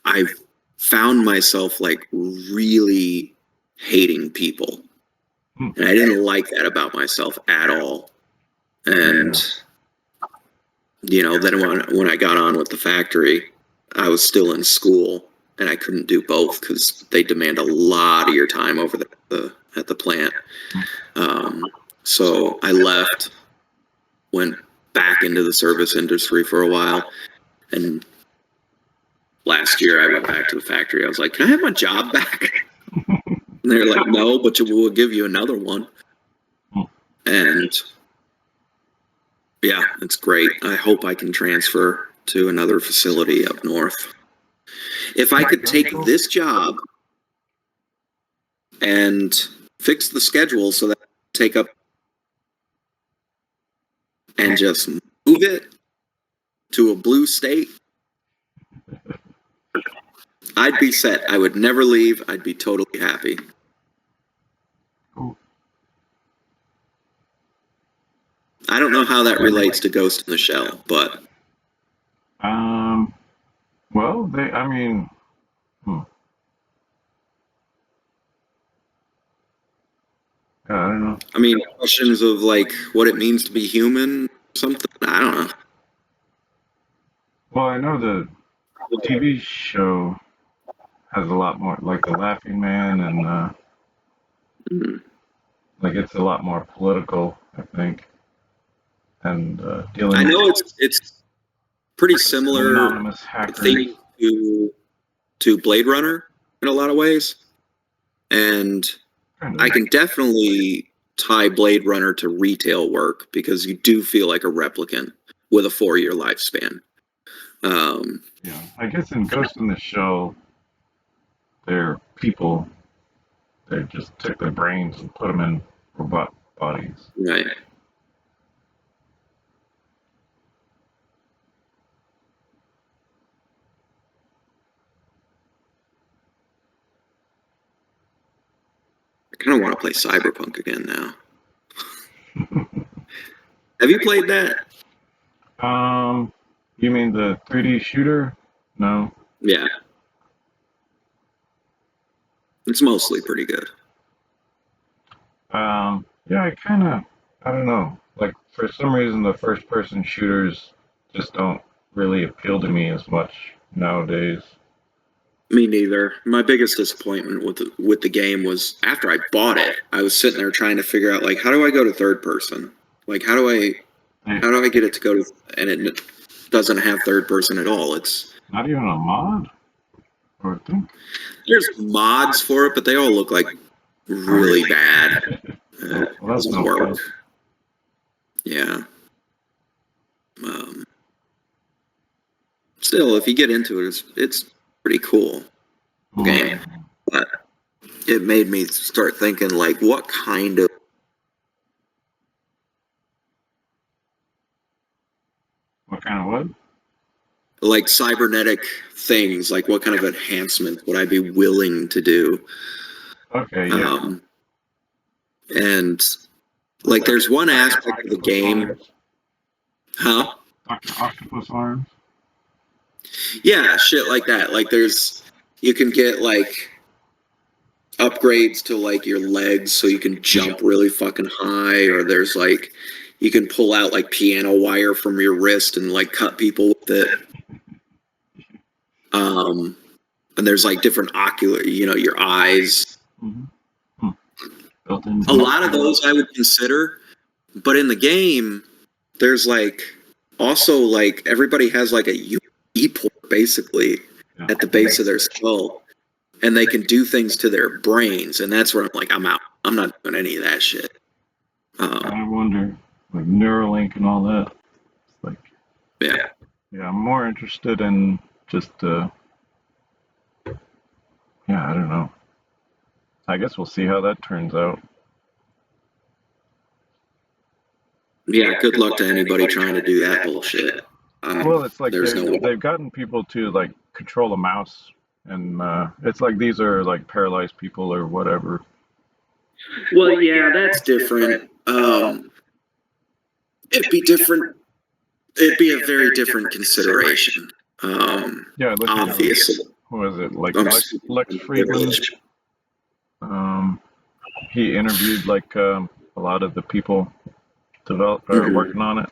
I've found myself like really hating people. And I didn't like that about myself at all. And then when I got on with the factory, I was still in school and I couldn't do both because they demand a lot of your time over at the plant. So I left, went back into the service industry for a while, and last year I went back to the factory. I was like, "Can I have my job back?" And they're like, "No, but we'll give you another one." And yeah, it's great. I hope I can transfer to another facility up north. If I could take this job and fix the schedule so that I can take up and just move it to a blue state, I'd be set. I would never leave. I'd be totally happy. I don't know how that relates to Ghost in the Shell, but well, I don't know. I mean, questions of like what it means to be human, something. I don't know. Well, I know the TV show has a lot more, like The Laughing Man, and like it's a lot more political, I think, and dealing. I know it's pretty similar anonymous hackers to Blade Runner in a lot of ways, and I can definitely tie Blade Runner to retail work because you do feel like a replicant with a 4-year lifespan. Yeah, I guess in Ghost in the Shell, they're people. They just took their brains and put them in robot bodies. Right. I kind of want to play Cyberpunk again now. Have you played that? You mean the 3D shooter? No. Yeah. It's mostly pretty good. Yeah, I don't know. Like, for some reason, the first person shooters just don't really appeal to me as much nowadays. Me neither. My biggest disappointment with the game was after I bought it, I was sitting there trying to figure out, like, how do I go to third person? Like, how do I get it to go to, and it doesn't have third person at all. It's not even a mod? Or I think there's mods for it, but they all look like really bad. Well, It doesn't work. Yeah. Still, if you get into it, it's pretty cool game. But it made me start thinking, like, what kind of what? like cybernetic things, like what kind of enhancements would I be willing to do? Okay, yeah. And like there's one aspect of the game. Huh? Octopus arms? Yeah, shit like that. Like you can get like upgrades to like your legs so you can jump really fucking high, or there's like you can pull out like piano wire from your wrist and like cut people with it. And there's like different ocular, your eyes. Mm-hmm. A lot of those I would consider, but in the game, there's like also like everybody has like a USB port basically at the base of their skull, and they can do things to their brains, and that's where I'm like, I'm out. I'm not doing any of that shit. I wonder, like Neuralink and all that. It's like, yeah, I'm more interested in just I don't know. I guess we'll see how that turns out. Yeah, good luck to anybody trying to do that bullshit. Well, it's like no they've gotten people to like control a mouse, and it's like these are like paralyzed people or whatever. Well, yeah, that's different. It'd be different. It'd be a very different consideration. Yeah, obviously. Who was it? Like Lex Friedman. He interviewed like a lot of the people working on it.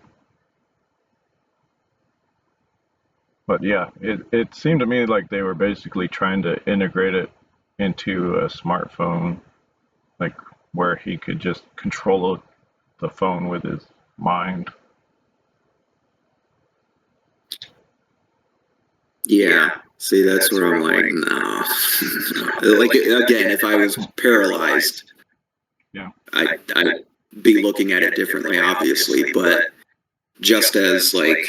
But yeah, it seemed to me like they were basically trying to integrate it into a smartphone, like where he could just control the phone with his mind. Yeah. See, that's where I'm like, no. Like, again, if I was paralyzed, I'd be looking at it differently, obviously, but just as, like,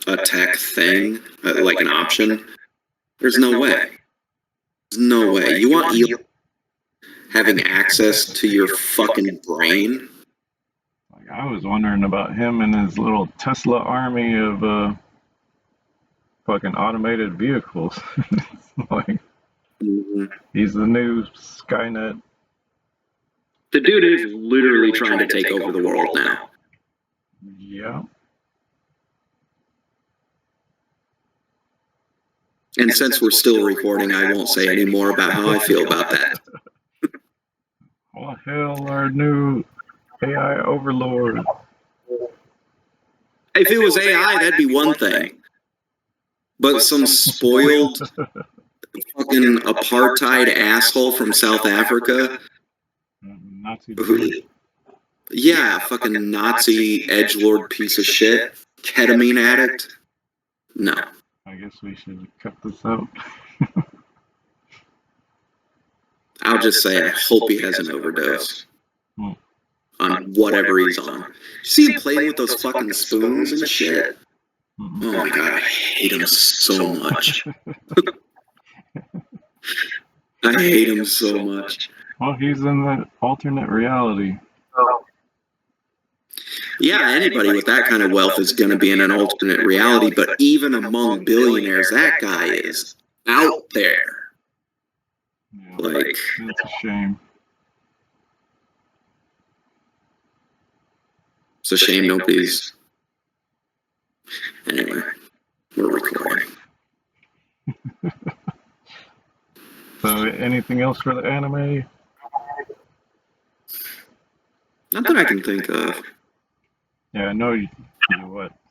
a tech thing, like an option, there's no way. There's no way. You want Elon having access to your fucking brain? Like, I was wondering about him and his little Tesla army of fucking automated vehicles. Like, he's the new Skynet. The dude is literally trying to take over the world now. Yeah. And since we're still recording, I won't say any more about how I feel about that. Oh, hell, our new AI overlord. If it was AI, that'd be one thing. But some spoiled fucking apartheid asshole from South Africa. Yeah, fucking Nazi edgelord piece of shit. Ketamine addict. No. I guess we should cut this out. I'll just say I hope he has an overdose on whatever he's on. You see him playing with those fucking spoons and shit? Mhm. Oh my god, I hate him so much. I hate him so much. Well, he's in the alternate reality. Yeah, anybody with that kind of wealth is going to be in an alternate reality, but even among billionaires, that guy is out there. Yeah, Like, it's a shame. it's a shame nobody's. Anyway, we're recording. So, anything else for the anime? Not that I can think of. Yeah, I know you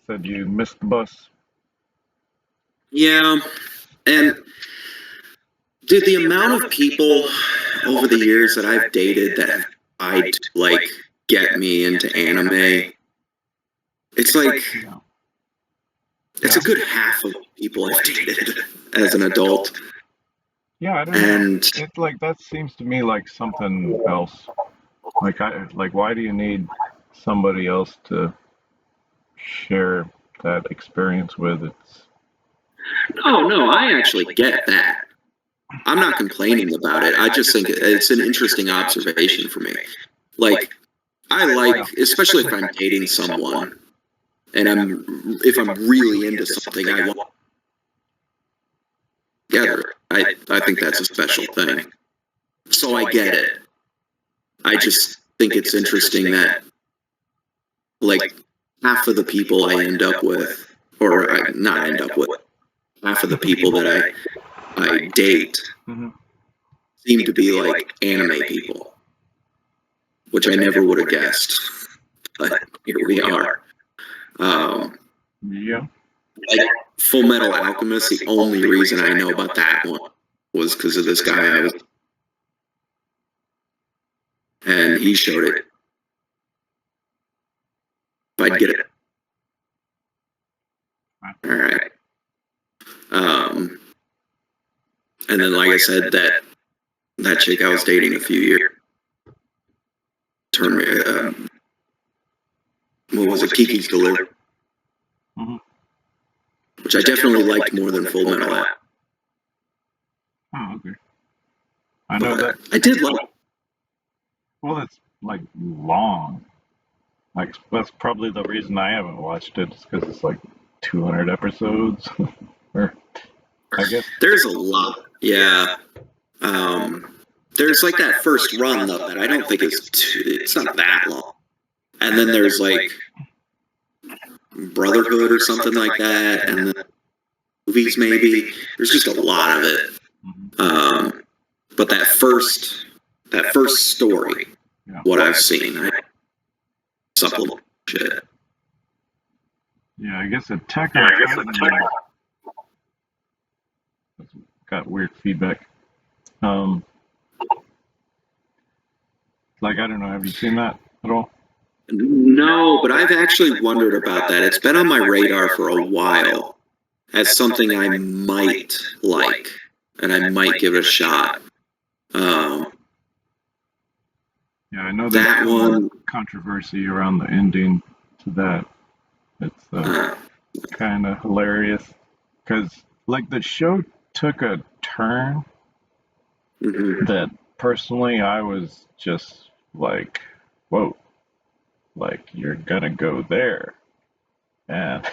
said you missed the bus. Yeah, and dude, the amount of people over the years that I've dated that have tried to, like, get me into anime, it's like, Yeah. it's a good half of people I've dated as an adult. Yeah, I don't know. It's like that seems to me like something else. Like why do you need somebody else to share that experience with? Oh, no, I actually get that. I'm not complaining about it. I just think it's an interesting observation for me. Like, I like, especially if I'm dating someone, and if I'm really into something, I want together. I think that's a special thing. So I get it. I just think it's interesting that, like, half of the people I end up with, or not end up with, half of the people that I date Mm-hmm. seem to be like anime people, which I never would have guessed. But here we are. Yeah. Like Full Metal Alchemist, the only reason I know about that one was because of this guy and he showed it. If I'd get it. All right. And then, like I said, that chick I was dating a few years turned me. What was it? Kiki's Delivery, Mm-hmm. which I definitely liked more than Full Metal Alchemist. Oh, okay. I know that. I did like. Well, it's like long. Like that's probably the reason I haven't watched it, is because it's like 200 episodes. Or I guess There's a lot. Yeah. There's like that first run though that I don't think it's not that long. And then there's like Brotherhood or something like that, and then movies maybe. There's just a lot of it. But that first story, yeah. what I've seen, supplement shit. Yeah, I guess Attack on Titan got weird feedback. Like I don't know, have you seen that at all? No, but I've actually wondered about that. It's been on my radar for a while as something I might like, and I might give it a shot. Yeah, I know there's That one controversy around the ending to that. It's kind of hilarious because like the show took a turn that personally I was just like, whoa, like you're gonna go there, and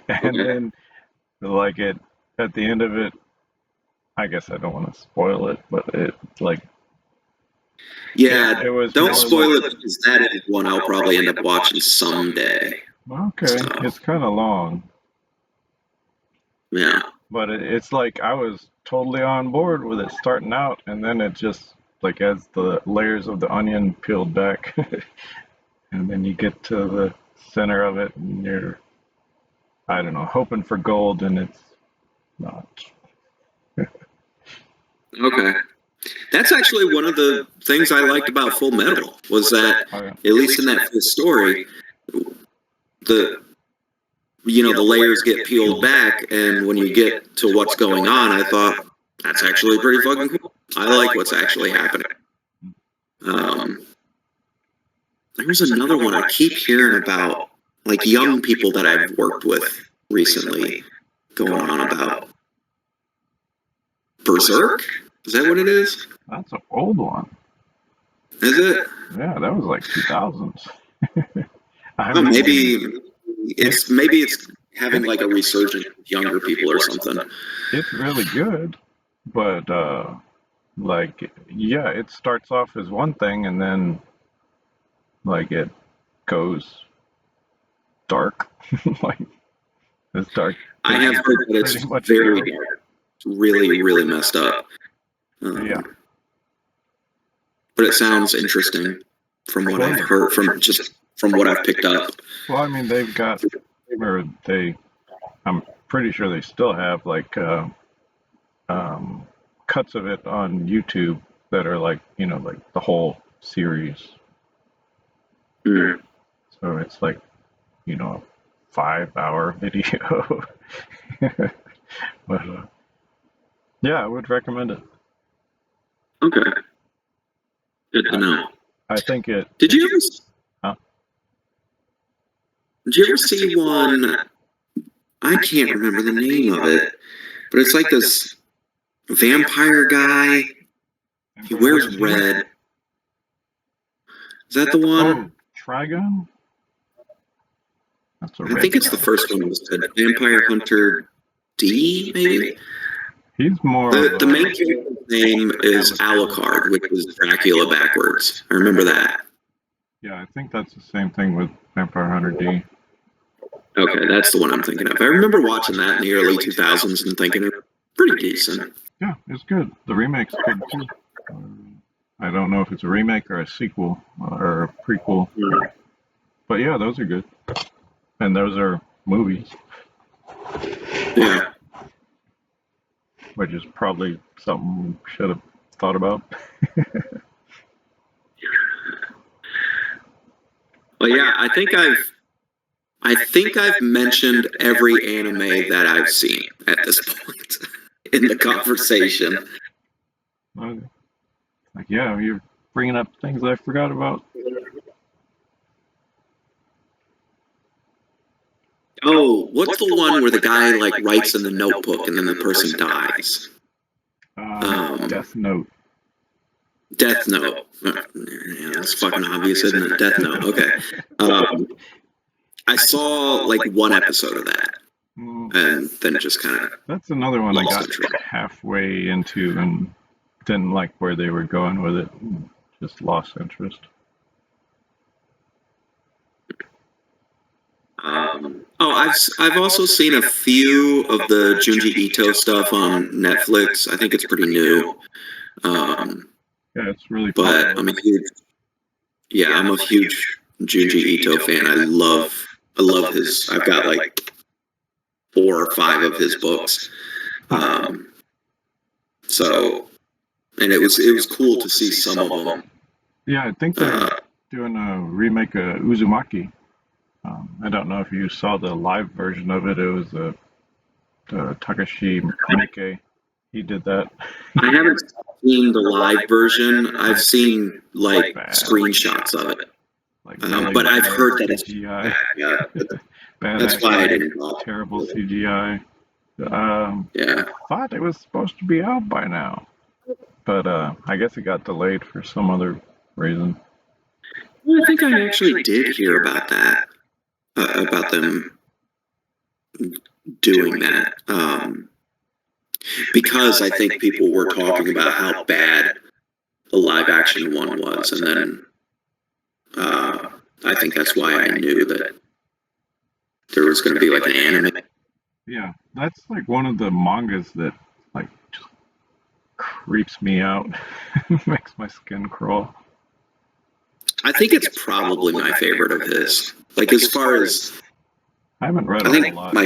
and then like it at the end of it, I guess I don't want to spoil it, but it like yeah, it was don't more spoil like, it because that is one I'll probably end up watching someday. okay, So, it's kind of long, yeah. but it's like I was totally on board with it starting out, and then it just like as the layers of the onion peeled back, and then you get to the center of it, and you're I don't know hoping for gold, and it's not. Okay. That's actually one of the things I liked about Full Metal was that, Oh, yeah. at least in that first story, the the layers get peeled back, and when you get to what's going on, I thought that's actually pretty fucking cool. I like what's actually happening. There's another one I keep hearing about like young people that I've worked with recently going on about Berserk. Is that what it is? That's an old one. Is it? Yeah, that was like 2000s. Oh, maybe it's having like a resurgence with younger people or something. It's really good, but like, yeah, it starts off as one thing and then like it goes dark. Like it's dark. I have heard that it's very dark. It's really, really messed up. Yeah. But it sounds interesting from what I've heard, from what I've picked up. Well, I mean, they've got, or I'm pretty sure they still have like cuts of it on YouTube that are like, like the whole series. Mm. So it's like, a 5-hour video. But yeah, I would recommend it. Okay. Good to know. I think it. Did you ever see one? I can't remember the name of it, but it's like this vampire guy. He wears red. Is that the one? Oh, Trigun? That's I think it's the first one. Was said Vampire Hunter D, maybe? He's more. The main character's name is Alucard, which is Dracula backwards. I remember that. Yeah, I think that's the same thing with Vampire Hunter D. Okay, that's the one I'm thinking of. I remember watching that in the early 2000s and thinking it's pretty decent. Yeah, it's good. The remake's good too. I don't know if it's a remake or a sequel or a prequel. Yeah. But yeah, those are good. And those are movies. Yeah. Which is probably something we should have thought about. Well, yeah, I think I've mentioned every anime that I've seen at this point in the conversation. Like, yeah, you're bringing up things I forgot about. Oh, what's the one where the guy like writes in the notebook and then the person dies? Death Note. Death Note. Yeah, that's fucking obvious, isn't it? Death Note. Okay. I saw like one episode of that, and then just kind of. That's another one I got halfway into and didn't like where they were going with it. Just lost interest. I've also seen a few of the Junji Ito stuff on Netflix. I think it's pretty new. Yeah, it's really but popular. I'm a huge Junji Ito fan. I love his. I've got like 4 or 5 of his books. So, and it was cool to see some of them. Yeah, I think they're doing a remake of Uzumaki. I don't know if you saw the live version of it. It was Takashi Miike. He did that. I haven't seen the live version. I've seen like screenshots of it. Like, but I've heard that it's CGI. Bad. That's why I didn't know. Terrible CGI. Yeah. Thought it was supposed to be out by now, but I guess it got delayed for some other reason. Well, I think I actually did hear about that. About them doing that. Because I think people were talking about how bad the live action one was, and then I think that's why I knew that there was going to be like an anime. Yeah, that's like one of the mangas that like just creeps me out, makes my skin crawl. I think it's probably my favorite of his. Like as far as I haven't read a lot. My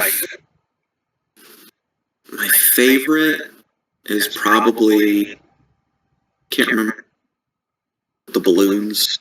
favorite is probably can't remember the balloons.